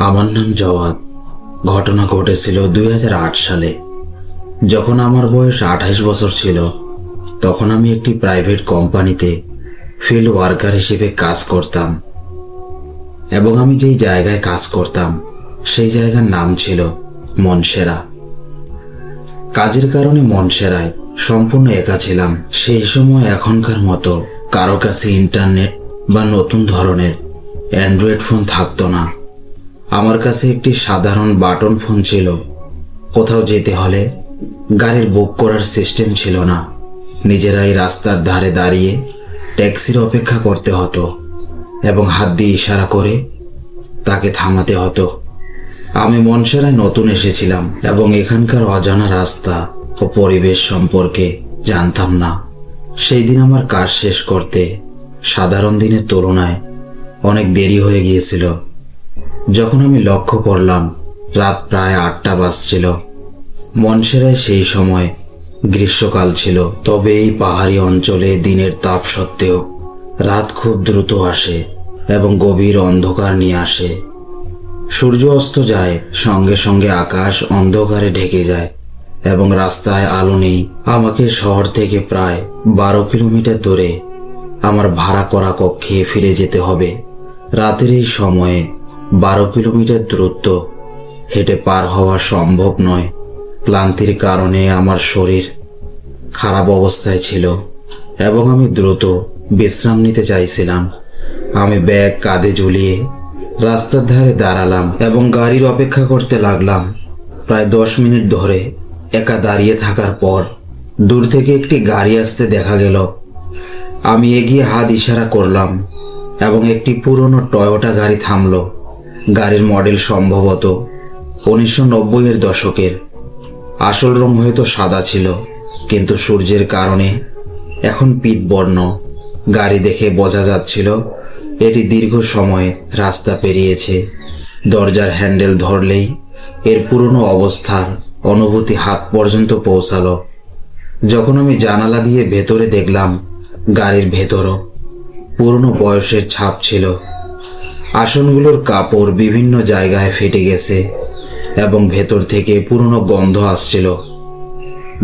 আমার নাম জওয়াদ। ঘটনা ঘটেছিল 2008 সালে। যখন আমার বয়স 28 বছর ছিল, তখন আমি একটি প্রাইভেট কোম্পানিতে ফিল্ড ওয়ার্কার হিসেবে কাজ করতাম। এবং আমি যেই জায়গায় কাজ করতাম সেই জায়গার নাম ছিল মনসেরা। কাজের কারণে মনসেরায় সম্পূর্ণ একা ছিলাম। সেই সময় এখনকার মতো কারো কাছে ইন্টারনেট বা নতুন ধরনের অ্যান্ড্রয়েড ফোন থাকতো না। আমার কাছে একটি সাধারণ বাটন ফোন ছিল। কোথাও যেতে হলে গাড়ির বুক করার সিস্টেম ছিল না। নিজেরাই রাস্তার ধারে দাঁড়িয়ে ট্যাক্সির অপেক্ষা করতে হতো এবং হাত দিয়ে ইশারা করে তাকে থামাতে হতো। আমি মনসেরায় নতুন এসেছিলাম এবং এখানকার অজানা রাস্তা ও পরিবেশ সম্পর্কে জানতাম না। সেই দিন আমার কাজ শেষ করতে সাধারণ দিনের তুলনায় অনেক দেরি হয়ে গিয়েছিল। যখন আমি লক্ষ্য করলাম রাত প্রায় 8টা বাজছিল। মনসেরায় সেই সময় গ্রীষ্মকাল ছিল, তবে এই পাহাড়ি অঞ্চলে দিনের তাপ সত্ত্বেও রাত খুব দ্রুত আসে এবং গভীর অন্ধকার নিয়ে আসে। সূর্য অস্ত যায়, সঙ্গে সঙ্গে আকাশ অন্ধকারে ঢেকে যায় এবং রাস্তায় আলো নেই। আমাকে শহর থেকে প্রায় 12 কিলোমিটার দূরে আমার ভাড়া করা কক্ষে ফিরে যেতে হবে। রাতের এই সময়ে 12 কিলোমিটার দূরত্ব হেঁটে পার হওয়া সম্ভব নয়। ক্লান্তির কারণে আমার শরীর খারাপ অবস্থায় ছিল এবং আমি দ্রুত বিশ্রাম নিতে চাইছিলাম। আমি ব্যাগ কাঁধে ঝুলিয়ে রাস্তার ধারে দাঁড়ালাম এবং গাড়ির অপেক্ষা করতে লাগলাম। প্রায় 10 মিনিট ধরে একা দাঁড়িয়ে থাকার পর দূর থেকে একটি গাড়ি আসতে দেখা গেল। আমি এগিয়ে হাত ইশারা করলাম এবং একটি পুরনো টয়োটা গাড়ি থামলো। গাড়ির মডেল সম্ভবত 1990-এর দশকের। আসল রং হয়তো সাদা ছিল, কিন্তু সূর্যের কারণে এখন পীতবর্ণ। গাড়ি দেখে বোঝা যাচ্ছিল এটি দীর্ঘ সময় রাস্তা পেরিয়েছে। দরজার হ্যান্ডেল ধরলেই এর পুরনো অবস্থার অনুভূতি হাত পর্যন্ত পৌঁছালো। যখন আমি জানালা দিয়ে ভেতরে দেখলাম, গাড়ির ভেতরও পুরনো বয়সের ছাপ ছিল। আসনগুলোর কাপড় বিভিন্ন জায়গায় ফেটে গেছে এবং ভেতর থেকে পুরনো গন্ধ আসছিল।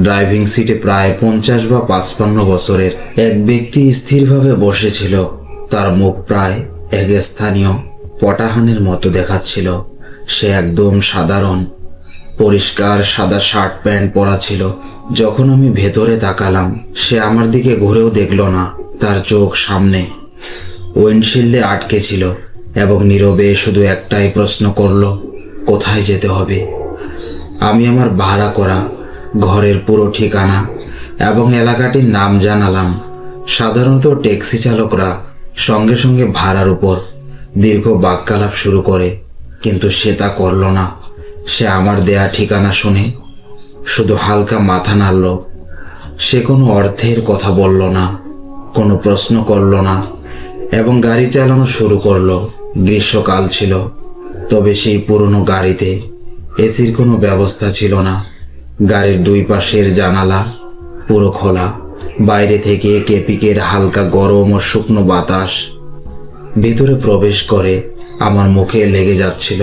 ড্রাইভিং সিটে প্রায় 50 বা 55 বছরের এক ব্যক্তি স্থিরভাবে বসেছিল। তার মুখ প্রায় এক স্থানীয় পটাহানের মতো দেখাচ্ছিল। সে একদম সাধারণ পরিষ্কার সাদা শার্ট প্যান্ট পরা ছিল। যখন আমি ভেতরে তাকালাম, সে আমার দিকে ঘুরেও দেখল না। তার চোখ সামনে উইন্ডশিল্ডে আটকে ছিল এবং নীরবে শুধু একটাই প্রশ্ন করল, কোথায় যেতে হবে? আমি আমার ভাড়া করা ঘরের পুরো ঠিকানা এবং এলাকাটির নাম জানালাম। সাধারণত ট্যাক্সি চালকরা সঙ্গে সঙ্গে ভাড়ার উপর দীর্ঘ বাক্যালাপ শুরু করে, কিন্তু সে তা করল না। সে আমার দেয়া ঠিকানা শুনে শুধু হালকা মাথা নাড়ল। সে কোনো অর্থের কথা বলল না, কোনো প্রশ্ন করল না এবং গাড়ি চালানো শুরু করলো। গ্রীষ্মকাল ছিল, তবে সেই পুরনো গাড়িতে এসির কোনো ব্যবস্থা ছিল না। গাড়ির দুই পাশের জানালা পুরো খোলা। বাইরে থেকে কেপিকের হালকা গরম ও শুকনো বাতাস ভিতরে প্রবেশ করে আমার মুখে লেগে যাচ্ছিল।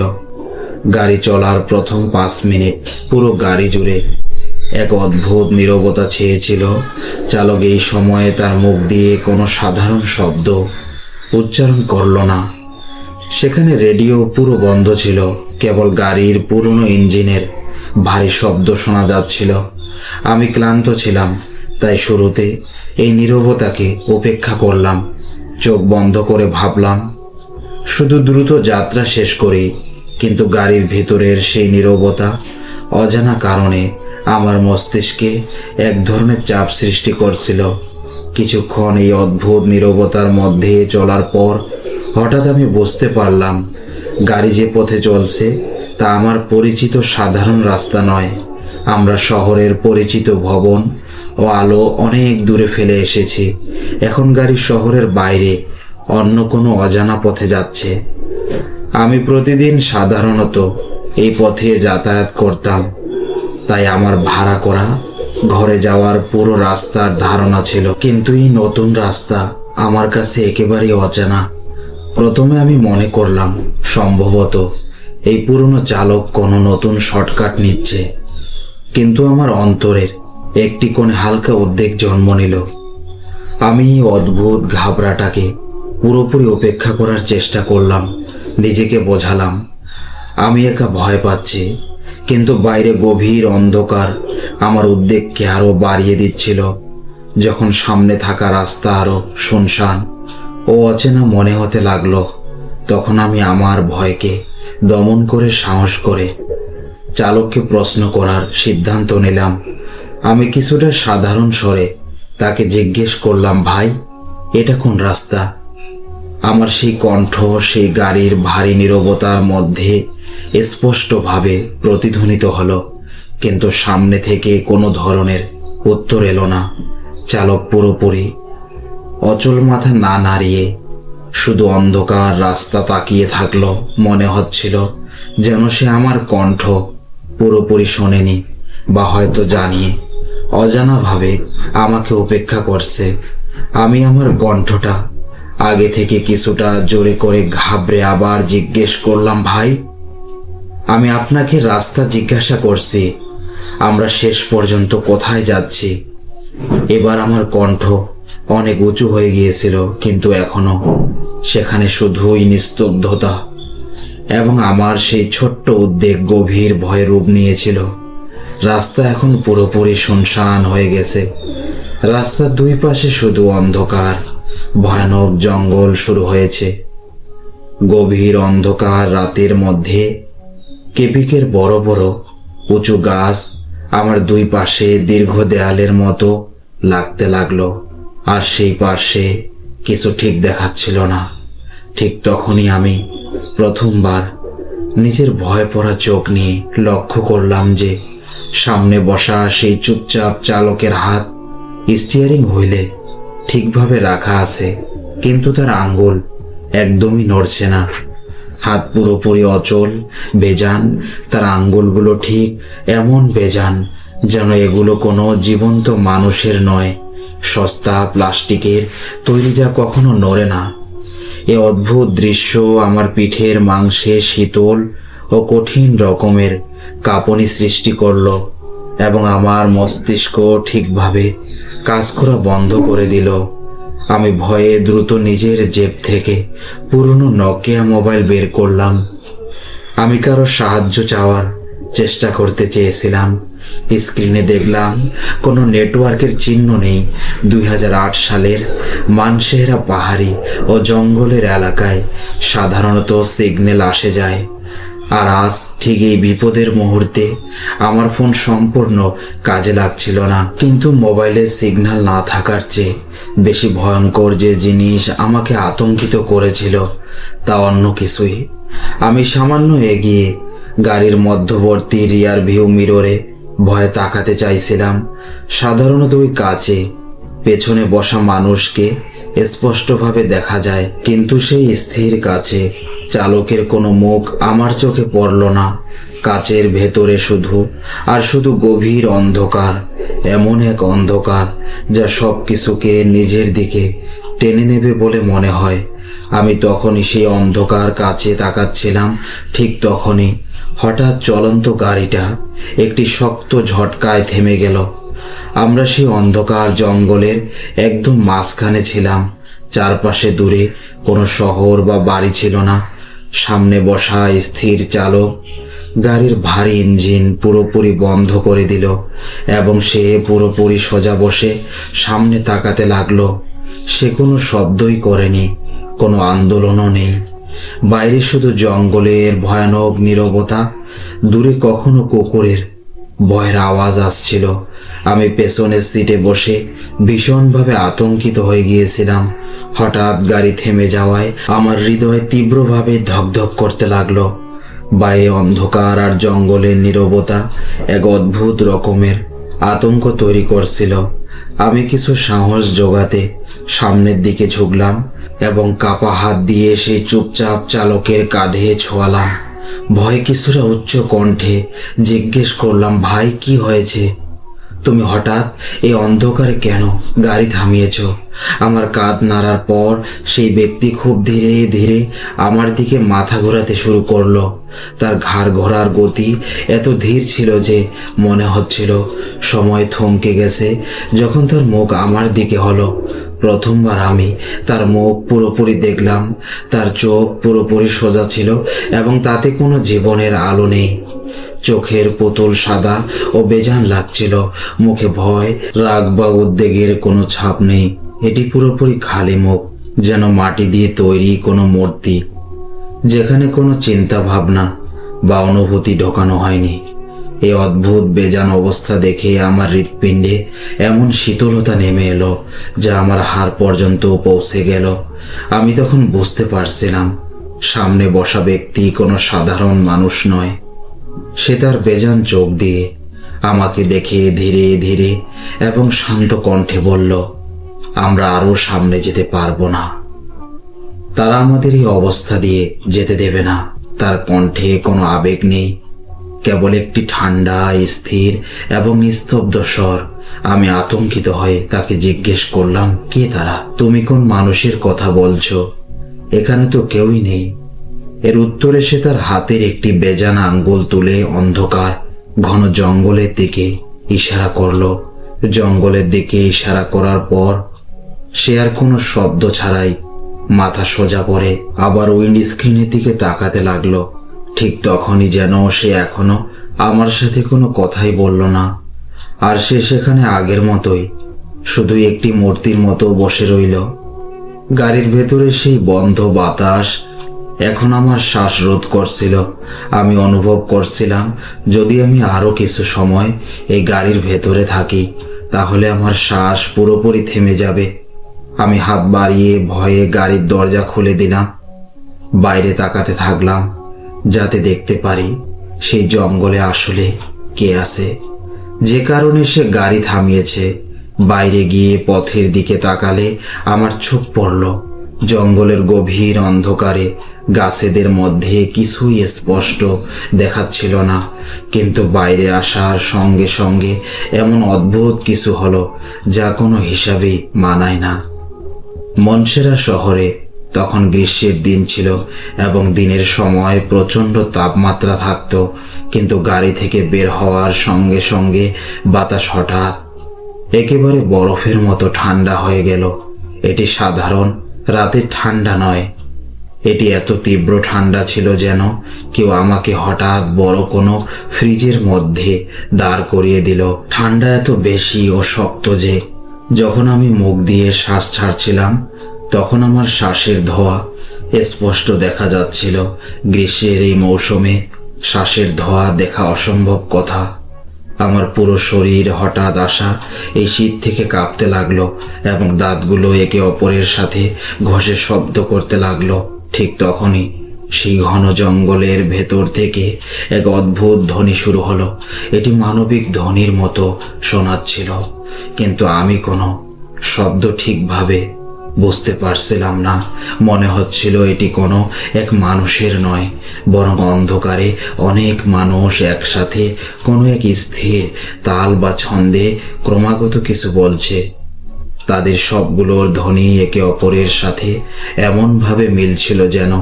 গাড়ি চলার প্রথম 5 মিনিট পুরো গাড়ি জুড়ে এক অদ্ভুত নীরবতা ছেয়েছিল। চালক এই সময়ে তার মুখ দিয়ে কোনো সাধারণ শব্দ উচ্চারণ করল না। সেখানে রেডিও পুরো বন্ধ ছিল, কেবল গাড়ির পুরনো ইঞ্জিনের ভারী শব্দ শোনা যাচ্ছিল। আমি ক্লান্ত ছিলাম, তাই শুরুতে এই নীরবতাকে উপেক্ষা করলাম। চোখ বন্ধ করে ভাবলাম শুধু দ্রুত যাত্রা শেষ করি। কিন্তু গাড়ির ভেতরের সেই নীরবতা অজানা কারণে আমার মস্তিষ্কে এক ধরনের চাপ সৃষ্টি করছিল। কিছুক্ষণ এই অদ্ভুত নীরবতার মধ্যে চলার পর হঠাৎ আমি বুঝতে পারলাম গাড়ি যে পথে চলছে তা আমার পরিচিত সাধারণ রাস্তা নয়। আমরা শহরের পরিচিত ভবন ও আলো অনেক দূরে ফেলে এসেছি। এখন গাড়ি শহরের বাইরে অন্য কোনো অজানা পথে যাচ্ছে। আমি প্রতিদিন সাধারণত এই পথে যাতায়াত করতাম, তাই আমার ভাড়া করা ঘরে যাওয়ার পুরো রাস্তার ধারণা ছিল, কিন্তু এই নতুন রাস্তা আমার কাছে একেবারেই অজানা। প্রথমে আমি মনে করলাম সম্ভবত এই পুরনো চালক কোনো নতুন শর্টকাট নিচ্ছে, কিন্তু আমার অন্তরের একটি কোণে হালকা উদ্বেগ জন্ম নিল। আমি এই অদ্ভুত ঘাবড়াটাকে পুরোপুরি উপেক্ষা করার চেষ্টা করলাম। নিজেকে বোঝালাম আমি একা ভয় পাচ্ছি, কিন্তু বাইরে গভীর অন্ধকার আমার উদ্বেগকে আরো বাড়িয়ে দিচ্ছিল। যখন সামনে থাকা রাস্তা আরো শুনশান ও অচেনা মনে হতে লাগলো, তখন আমি আমার ভয়কে দমন করে সাহস করে চালককে প্রশ্ন করার সিদ্ধান্ত নিলাম। আমি কিছুটা সাধারণ স্বরে তাকে জিজ্ঞেস করলাম, ভাই, এটা কোন রাস্তা? আমার সেই কণ্ঠ সেই গাড়ির ভারী নীরবতার মধ্যে স্পষ্টভাবে প্রতিধ্বনিত হলো, কিন্তু সামনে থেকে কোনো ধরনের উত্তর এলো না। চালক পুরোপুরি অচল মাথা না নাড়িয়ে শুধু অন্ধকার রাস্তা তাকিয়ে থাকলো। মনে হচ্ছিল যেন সে আমার কণ্ঠ পুরোপুরি শোনেনি, বা হয়তো জানিয়ে অজানাভাবে আমাকে উপেক্ষা করছে। আমি আমার কণ্ঠটা আগে থেকে কিছুটা জোরে করে ঘাবড়ে আবার জিজ্ঞেস করলাম, ভাই, আমি আপনাকে রাস্তা জিজ্ঞাসা করছি, আমরা শেষ পর্যন্ত কোথায় যাচ্ছি? এবার আমার কণ্ঠ অনেক উঁচু হয়ে গিয়েছিল, কিন্তু এখনো সেখানে শুধুই নিস্তব্ধতা, এবং আমার সেই ছোট্ট উদ্বেগ গভীর ভয়ে রূপ নিয়েছিল। রাস্তা এখন পুরোপুরি শুনশান হয়ে গেছে। রাস্তার দুই পাশে শুধু অন্ধকার, ভয়ানক জঙ্গল শুরু হয়েছে। গভীর অন্ধকার রাতের মধ্যে কেপিকের বড় বড় উঁচু গাছ আমার দুই পাশে দীর্ঘ দেয়ালের মতো লাগতে লাগলো, আর সেই পাশে কিছু ঠিক দেখাচ্ছিল না। ঠিক তখনই আমি প্রথমবার নিজের ভয় পড়া চোখ নিয়ে লক্ষ্য করলাম যে সামনে বসা সেই চুপচাপ চালকের হাত স্টিয়ারিং হুইলে ঠিকভাবে রাখা আছে, কিন্তু তার আঙ্গুল একদমই নড়ছে না। হাত পুরোপুরি অচল, বেজান। তার আঙ্গুলগুলো ঠিক এমন বেজান যেন এগুলো কোনো জীবন্ত মানুষের নয়, সস্তা প্লাস্টিকের তৈরি, যা কখনো নড়ে না। এ অদ্ভুত দৃশ্য আমার পিঠের মাংসে শীতল ও কঠিন রকমের কাঁপুনি সৃষ্টি করল, এবং আমার মস্তিষ্ক ঠিকভাবে কাজ করা বন্ধ করে দিল। আমি ভয়ে দ্রুত নিজের জেব থেকে পুরনো নকিয়া মোবাইল বের করলাম। আমি কারো সাহায্য চাওয়ার চেষ্টা করতে চেয়েছিলাম। স্ক্রিনে দেখলাম কোনো নেটওয়ার্কের চিহ্ন নেই। 2008 সালের মানসেহরা পাহাড়ি ও জঙ্গলের এলাকায় সাধারণত সিগন্যাল আসে যায়, আর আজ ঠিক এই বিপদের মুহূর্তে আমার ফোন সম্পূর্ণ কাজে লাগছিল না। কিন্তু মোবাইলে সিগন্যাল না থাকার চেয়ে বেশি ভয়ঙ্কর যে জিনিস আমাকে আতঙ্কিত করেছিল তা অন্য কিছুই। আমি সামান্য এগিয়ে গাড়ির মধ্যবর্তী রিয়ার ভিউ মিররে ভয়ে তাকাতে চাইছিলাম। সাধারণত ওই কাছে পেছনে বসা মানুষকে স্পষ্টভাবে দেখা যায়, কিন্তু সেই স্থির কাছে চালকের কোনো মুখ আমার চোখে পড়ল না। কাচের ভেতরে শুধু গভীর অন্ধকার, এমন এক অন্ধকার যা সব কিছুকে নিজের দিকে টেনে নেবে বলে মনে হয়। আমি তখনই সেই অন্ধকার কাছে তাকাচ্ছিলাম। ঠিক তখনই হঠাৎ চলন্ত গাড়িটা একটি শক্ত ঝটকায় থেমে গেল। আমরা সেই অন্ধকার জঙ্গলের একদম মাঝখানে ছিলাম। চারপাশে দূরে কোনো শহর বা বাড়ি ছিল না। সামনে বসা স্থির চালক গাড়ির ভারী ইঞ্জিন পুরোপুরি বন্ধ করে দিল, এবং সে পুরোপুরি সোজা বসে সামনে তাকাতে লাগলো। সে কোনো শব্দই করেনি, কোনো আন্দোলনও নেই। বাইরে শুধু জঙ্গলের ভয়ানক নীরবতা। দূরে কখনো কুকুরের ভয়ের আওয়াজ আসছিল। আমি পেছনের সিটে বসে ভীষণভাবে আতঙ্কিত হয়ে গিয়েছিলাম। হঠাৎ গাড়ি থেমে যাওয়ায় আমার হৃদয় তীব্রভাবে ধকধক করতে লাগলো। বাইরে অন্ধকার আর জঙ্গলের নীরবতা এক অদ্ভুত রকমের আতঙ্ক তৈরি করছিল। আমি কিছু সাহস জোগাতে সামনের দিকে ঝুঁকলাম এবং কাপা হাত দিয়ে সেই চুপচাপ চালকের কাঁধে ছোঁয়ালাম। ভয়ে কিছুটা উচ্চ কণ্ঠে জিজ্ঞেস করলাম, ভাই, কি হয়েছে? তুমি হঠাৎ এই অন্ধকারে কেন গাড়ি থামিয়েছ? আমার কাঁধ নাড়ার পর সেই ব্যক্তি খুব ধীরে ধীরে আমার দিকে মাথা ঘোরাতে শুরু করলো। তার ঘাড় ঘোরার গতি এত ধীর ছিল যে মনে হচ্ছিল সময় থমকে গেছে। যখন তার মুখ আমার দিকে হলো, প্রথমবার আমি তার মুখ পুরোপুরি দেখলাম। তার চোখ পুরোপুরি সোজা ছিল এবং তাতে কোনো জীবনের আলো নেই। চোখের পুতুল সাদা ও বেজান লাগছিল। মুখে ভয়, রাগ বা উদ্বেগের কোনো ছাপ নেই। এটি পুরোপুরি খালি মুখ, যেন মাটি দিয়ে তৈরি কোনো মূর্তি, যেখানে কোনো চিন্তা ভাবনা বা অনুভূতি ঢোকানো হয়নি। এই অদ্ভুত বেজান অবস্থা দেখে আমার হৃৎপিণ্ডে এমন শীতলতা নেমে এলো যা আমার হাড় পর্যন্ত পৌঁছে গেল। আমি তখন বুঝতে পারছিলাম সামনে বসা ব্যক্তি কোনো সাধারণ মানুষ নয়। সে তার বেজান চোখ দিয়ে আমাকে দেখে ধীরে ধীরে এবং শান্ত কণ্ঠে বলল, আমরা আরো সামনে যেতে পারবো না। তারা আমাদের এই অবস্থা দিয়ে যেতে দেবে না। তার কণ্ঠে কোনো আবেগ নেই, কেবল একটি ঠান্ডা, স্থির এবং নিস্তব্ধ স্বর। আমি আতঙ্কিত হয়ে তাকে জিজ্ঞেস করলাম, কে তারা? তুমি কোন মানুষের কথা বলছো? এখানে তো কেউই নেই। এর উত্তরে সে তার হাতের একটি বেজানা আঙ্গুল তুলে অন্ধকার ঘন জঙ্গলের দিকে ইশারা করলো। জঙ্গলের দিকে ইশারা করার পর সে আর কোনো শব্দ ছাড়াই মাথা সোজা করে আবার উইন্ড স্ক্রিনের দিকে তাকাতে লাগলো। ঠিক তখনই যেন সে এখনো আমার সাথে কোনো কথাই বলল না, আর সে সেখানে আগের মতোই শুধু একটি মূর্তির মতো বসে রইল। গাড়ির ভেতরে সেই বন্ধ বাতাস এখন আমার শ্বাসরোধ করছিল। আমি অনুভব করছিলাম যদি আমি আরো কিছু সময় এই গাড়ির ভেতরে থাকি তাহলে আমার শ্বাস পুরোপুরি থেমে যাবে। আমি হাত বাড়িয়ে ভয়ে গাড়ির দরজা খুলে দিলাম। বাইরে তাকাতে থাকলাম যাতে দেখতে পারি সেই জঙ্গলে আসলে কে আছে, যে কারণে সে গাড়ি থামিয়েছে। বাইরে গিয়ে পথের দিকে তাকালে আমার চোখ পড়ল জঙ্গলের গভীর অন্ধকারে গাছেদের মধ্যে কিছুই স্পষ্ট দেখাচ্ছিল না। কিন্তু বাইরে আসার সঙ্গে সঙ্গে এমন অদ্ভুত কিছু হলো যা কোনো হিসাবেই মানায় না। মনসেরা শহরে তখন গ্রীষ্মের দিন ছিল এবং দিনের সময় প্রচণ্ড তাপমাত্রা থাকত, কিন্তু গাড়ি থেকে বের হওয়ার সঙ্গে সঙ্গে বাতাস হঠাৎ একেবারে বরফের মতো ঠান্ডা হয়ে গেল। এটি সাধারণ রাতের ঠান্ডা নয়, এটি এত তীব্র ঠান্ডা ছিল যেন কেউ আমাকে হঠাৎ বড় কোনো ফ্রিজের মধ্যে দাঁড় করিয়ে দিল। ঠান্ডা এত বেশি ও শক্ত যে যখন আমি মুখ দিয়ে শ্বাস ছাড়ছিলাম তখন আমার শ্বাসের ধোঁয়া স্পষ্ট দেখা যাচ্ছিল। গ্রীষ্মের এই মৌসুমে শ্বাসের ধোঁয়া দেখা অসম্ভব কথা। আমার পুরো শরীর হঠাৎ আসা এই শীত থেকে কাঁপতে লাগলো এবং দাঁতগুলো একে অপরের সাথে ঘষে শব্দ করতে লাগলো। ঠিক তখনই সেই ঘন জঙ্গলের ভেতর থেকে এক অদ্ভুত ধ্বনি শুরু হলো। এটি মানবিক ধ্বনির মতো শোনাচ্ছিল, কিন্তু আমি কোনো শব্দ ঠিকভাবে বুঝতে পারছিলাম না। মনে হচ্ছিল এটি কোনো এক মানুষের নয়, বরং অন্ধকারে অনেক মানুষ একসাথে কোনো এক স্থির তাল বা ছন্দে ক্রমাগত কিছু বলছে। তাদের সবগুলোর ধ্বনি একে অপরের সাথে এমনভাবে মিলছিল যেন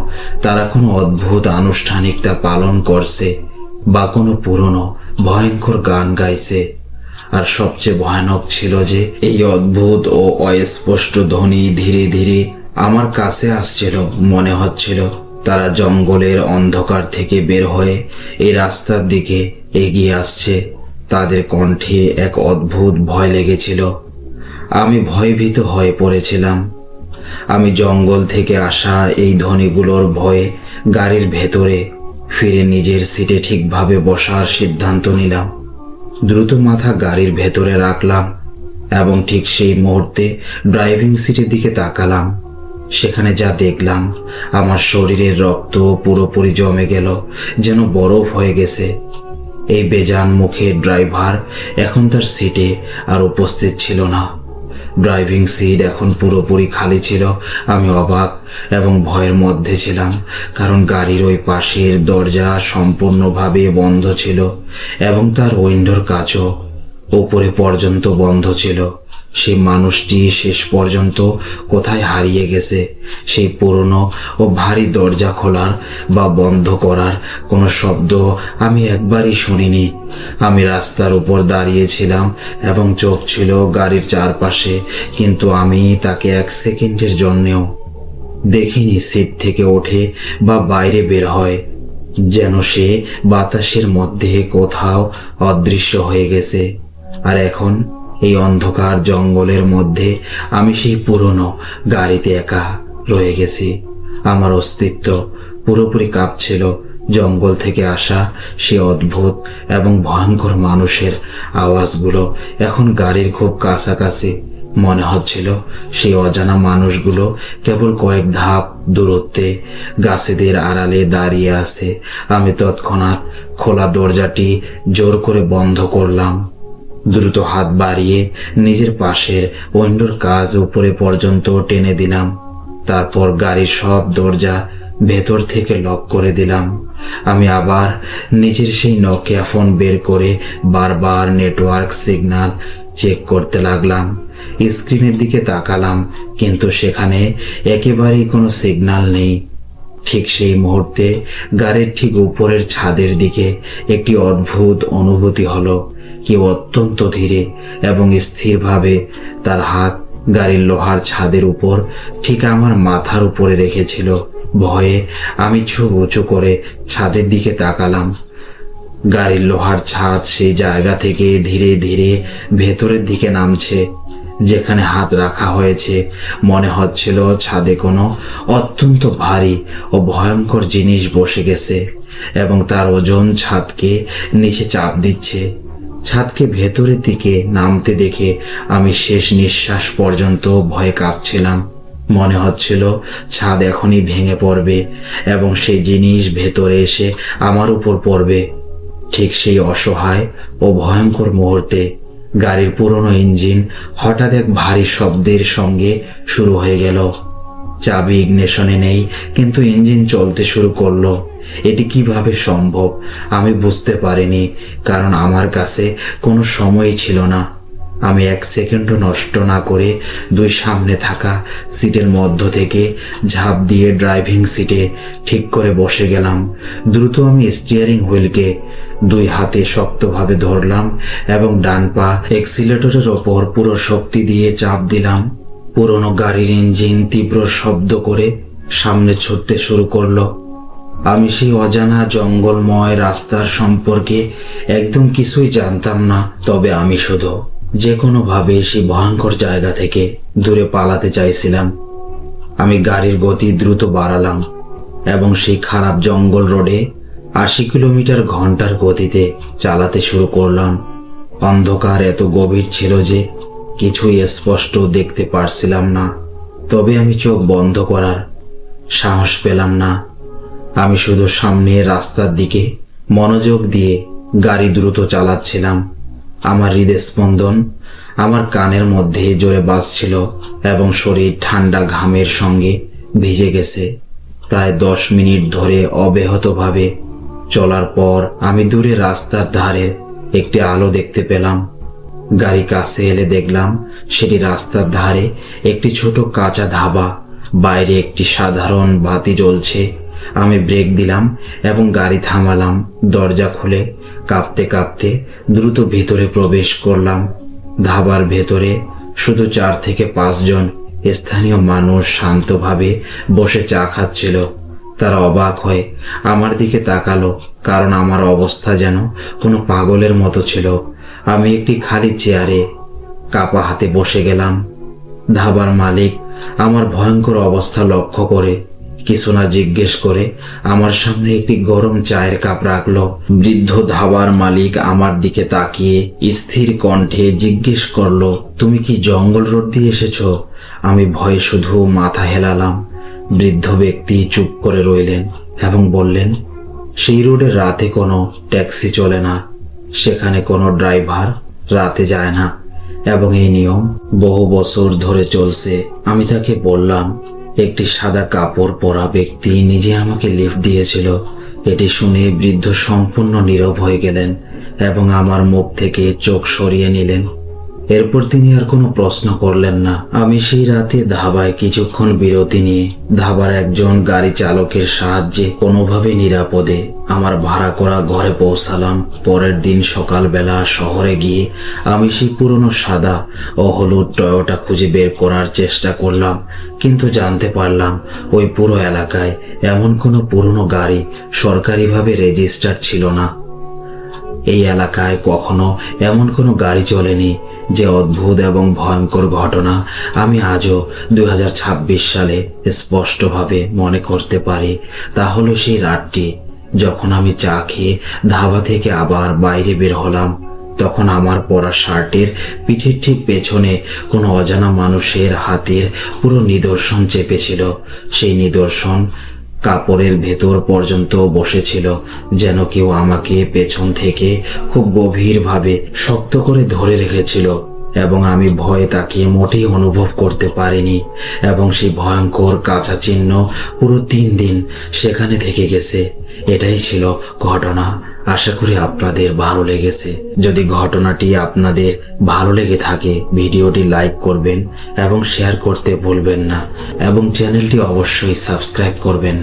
তারা কোনো অদ্ভুত আনুষ্ঠানিকতা পালন করছে বা কোনো পুরনো ভয়ঙ্কর গান গাইছে। আর সবচেয়ে ভয়ানক ছিল যে এই অদ্ভুত ও অস্পষ্ট ধ্বনি ধীরে ধীরে আমার কাছে আসছিল। মনে হচ্ছিল তারা জঙ্গলের অন্ধকার থেকে বের হয়ে এই রাস্তার দিকে এগিয়ে আসছে। তাদের কণ্ঠে এক অদ্ভুত ভয় লেগেছিল। আমি ভয়ভীত হয়ে পড়েছিলাম। আমি জঙ্গল থেকে আসা এই ধ্বনিগুলোর ভয়ে গাড়ির ভেতরে ফিরে নিজের সিটে ঠিকভাবে বসার সিদ্ধান্ত নিলাম। দ্রুত মাথা গাড়ির ভেতরে রাখলাম এবং ঠিক সেই মুহূর্তে ড্রাইভিং সিটের দিকে তাকালাম। সেখানে যা দেখলাম, আমার শরীরের রক্ত পুরোপুরি জমে গেল, যেন বরফ হয়ে গেছে। এই বেজান মুখের ড্রাইভার এখন তার সিটে আর উপস্থিত ছিল না। ড্রাইভিং সিট এখন পুরোপুরি খালি ছিল। আমি অবাক এবং ভয়ের মধ্যে ছিলাম, কারণ গাড়ির ওই পাশের দরজা সম্পূর্ণভাবে বন্ধ ছিল এবং তার উইন্ডোর কাচও উপরে পর্যন্ত বন্ধ ছিল। সেই মানুষটি শেষ পর্যন্ত কোথায় হারিয়ে গেছে। সেই পুরনো ও ভারী দরজা খোলার বা বন্ধ করার কোনো শব্দ আমি একবারই শুনিনি। আমি রাস্তার উপর দাঁড়িয়েছিলাম এবং চোখ ছিল গাড়ির চারপাশে, কিন্তু আমি তাকে এক সেকেন্ডের জন্যেও দেখিনি সিট থেকে ওঠে বা বাইরে বের হয়। যেন সে বাতাসের মধ্যে কোথাও অদৃশ্য হয়ে গেছে। আর এখন এই অন্ধকার জঙ্গলের মধ্যে আমি সেই পুরনো গাড়িতে একা রয়ে গেছি। আমার অস্তিত্ব পুরোপুরি কাঁপছিল। জঙ্গল থেকে আসা সে অদ্ভুত এবং ভয়ঙ্কর মানুষের আওয়াজগুলো এখন গাড়ির খুব কাছাকাছি। মনে হচ্ছিল সেই অজানা মানুষগুলো কেবল কয়েক ধাপ দূরত্বে গাছেদের আড়ালে দাঁড়িয়ে আছে। আমি তৎক্ষণাৎ খোলা দরজাটি জোর করে বন্ধ করলাম। দ্রুত হাত বাড়িয়ে নিজের পাশের উইন্ডোর কাজ উপরে পর্যন্ত টেনে দিলাম। তারপর গাড়ির সব দরজা ভেতর থেকে লক করে দিলাম। আমি আবার নিজের সেই নকিয়া ফোন বের করে বারবার নেটওয়ার্ক সিগন্যাল চেক করতে লাগলাম। স্ক্রিনের দিকে তাকালাম, কিন্তু সেখানে একেবারেই কোনো সিগন্যাল নেই। ঠিক সেই মুহূর্তে গাড়ির ঠিক উপরের ছাদের দিকে একটি অদ্ভুত অনুভূতি হলো। কেউ অত্যন্ত ধীরে এবং স্থিরভাবে তার হাত গাড়ির লোহার ছাদের উপর ঠিক আমার মাথার উপরে রেখেছিল। ভয়ে আমি চোখ উঁচু করে ছাদের দিকে তাকালাম। গাড়ির লোহার ছাদ সেই জায়গা থেকে ধীরে ধীরে ভেতরের দিকে নামছে। যেখানে হাত রাখা হয়েছে মনে হচ্ছিল ছাদে কোনো অত্যন্ত ভারী ও ভয়ঙ্কর জিনিস বসে গেছে এবং তার ওজন ছাদকে নিচে চাপ দিচ্ছে। ছাদকে ভেতরের দিকে নামতে দেখে আমি শেষ নিঃশ্বাস পর্যন্ত ভয়ে কাঁপছিলাম। মনে হচ্ছিল ছাদ এখনই ভেঙে পড়বে এবং সেই জিনিস ভেতরে এসে আমার উপর পড়বে। ঠিক সেই অসহায় ও ভয়ঙ্কর মুহূর্তে গাড়ির পুরনো ইঞ্জিন হঠাৎ এক ভারী শব্দের সঙ্গে শুরু হয়ে গেল। চাবি ইগনিশনে নেই, কিন্তু ইঞ্জিন চলতে শুরু করলো। এটি কিভাবে সম্ভব আমি বুঝতে পারিনি, কারণ আমার কাছে কোনো সময়ই ছিল না। আমি এক সেকেন্ডও নষ্ট না করে দুই সামনে থাকা সিটের মধ্য থেকে ঝাঁপ দিয়ে ড্রাইভিং সিটে ঠিক করে বসে গেলাম। দ্রুত আমি স্টিয়ারিং হুইলকে দুই হাতে শক্তভাবে ধরলাম এবং ডান পা এক্সিলেটরের ওপর পুরো শক্তি দিয়ে চাপ দিলাম। পুরনো গাড়ির ইঞ্জিন তীব্র শব্দ করে সামনে ছুটতে শুরু করলো। আমি সেই অজানা জঙ্গলময় রাস্তার সম্পর্কে একদম কিছুই জানতাম না, তবে আমি শুধু যে কোনোভাবে সেই ভয়ঙ্কর জায়গা থেকে দূরে পালাতে চাইছিলাম। আমি গাড়ির গতি দ্রুত বাড়ালাম এবং সেই খারাপ জঙ্গল রোডে 80 কিলোমিটার ঘন্টার গতিতে চালাতে শুরু করলাম। অন্ধকার এত গভীর ছিল যে কিছুই স্পষ্ট দেখতে পারছিলাম না, তবে আমি চোখ বন্ধ করার সাহস পেলাম না। আমি শুধু সামনে রাস্তার দিকে মনোযোগ দিয়ে গাড়ি দ্রুত চালাচ্ছিলাম। আমার হৃদস্পন্দন আমার কানের মধ্যে জোরে বাজছিল এবং শরীর ঠান্ডা ঘামের সঙ্গে ভিজে গেছে। প্রায় 10 মিনিট ধরে অব্যাহতভাবে চলার পর আমি দূরে রাস্তার ধারের একটি আলো দেখতে পেলাম। গাড়ি কাছে এলে দেখলাম সেটি রাস্তার ধারে একটি ছোট কাঁচা ধাবা। বাইরে একটি সাধারণ বাতি জ্বলছে। আমি ব্রেক দিলাম এবং গাড়ি থামালাম। দরজা খুলে কাঁপতে কাঁপতে দ্রুত ভিতরে প্রবেশ করলাম। ধাবার ভেতরে শুধু 4 থেকে 5 জন স্থানীয় মানুষ শান্তভাবে বসে চা খাচ্ছিল। তারা অবাক হয়ে আমার দিকে তাকালো, কারণ আমার অবস্থা যেন কোনো পাগলের মতো ছিল। আমি একটি খালি চেয়ারে কাপা হাতে বসে গেলাম। ধাবার মালিক আমার ভয়ঙ্কর অবস্থা লক্ষ্য করে কিছু না জিজ্ঞেস করে আমার সামনে একটি গরম চায়ের কাপ রাখলো। বৃদ্ধ ধাবার মালিক আমার দিকে তাকিয়ে স্থির কণ্ঠে জিজ্ঞেস করলো, তুমি কি জঙ্গল রোড দিয়ে এসেছো? আমি ভয়ে শুধু মাথা হেলালাম। বৃদ্ধ ব্যক্তি চুপ করে রইলেন এবং বললেন, সেই রোডে রাতে কোনো ট্যাক্সি চলে না, সেখানে কোনো ড্রাইভার রাতে যায় না এবং এই নিয়ম বহু বছর ধরে চলছে। আমি তাকে বললাম, একটি সাদা কাপড় পরা ব্যক্তি নিজে আমাকে লিফট দিয়েছিল। এটি শুনে বৃদ্ধ সম্পূর্ণ নীরব হয়ে গেলেন এবং আমার মুখ থেকে চোখ সরিয়ে নিলেন। এরপর তিনি আর কোনো প্রশ্ন করলেন না। আমি সেই রাতে ধাবায় কিছুক্ষণ বিরতি নিয়ে ধাবার একজন গাড়ি চালকের সাহায্যে কোনোভাবে নিরাপদে আমার ভাড়া করা ঘরে পৌঁছালাম। পরের দিন সকালবেলা শহরে গিয়ে আমি সেই পুরনো সাদা ও হলুদ টয়োটা খুঁজে বের করার চেষ্টা করলাম, কিন্তু জানতে পারলাম ওই পুরো এলাকায় এমন কোনো পুরনো গাড়ি সরকারিভাবে রেজিস্টার্ড ছিল না। এই এলাকায় কখনো এমন কোনো গাড়ি চলেনি। যে অদ্ভুত এবং ভয়ঙ্কর ঘটনা আমি আজও 2026 সালে স্পষ্টভাবে মনে করতে পারি, তা হলো সেই রাতটি যখন আমি চা খেয়ে ধাবা থেকে আবার বাইরে বের হলাম। তখন আমার পরা শার্টের পিঠের ঠিক পেছনে কোনো অজানা মানুষের হাতের পুরো নিদর্শন চেপেছিল। সেই নিদর্শন কাপড়ের ভেতর পর্যন্ত বসেছিল, যেন কেউ আমাকে পেছন থেকে খুব গভীরভাবে শক্ত করে ধরে রেখেছিল, এবং আমি ভয়ে তাকে মোটেই অনুভব করতে পারিনি। এবং সেই ভয়ঙ্কর কাঁচা চিহ্ন পুরো 3 দিন সেখানে থেকে গেছে। এটাই ছিল ঘটনা। আশা করি আপনাদের ভালো লেগেছে। যদি ঘটনাটি আপনাদের ভালো লেগে থাকে ভিডিওটি লাইক করবেন এবং শেয়ার করতে ভুলবেন না, এবং চ্যানেলটি অবশ্যই সাবস্ক্রাইব করবেন।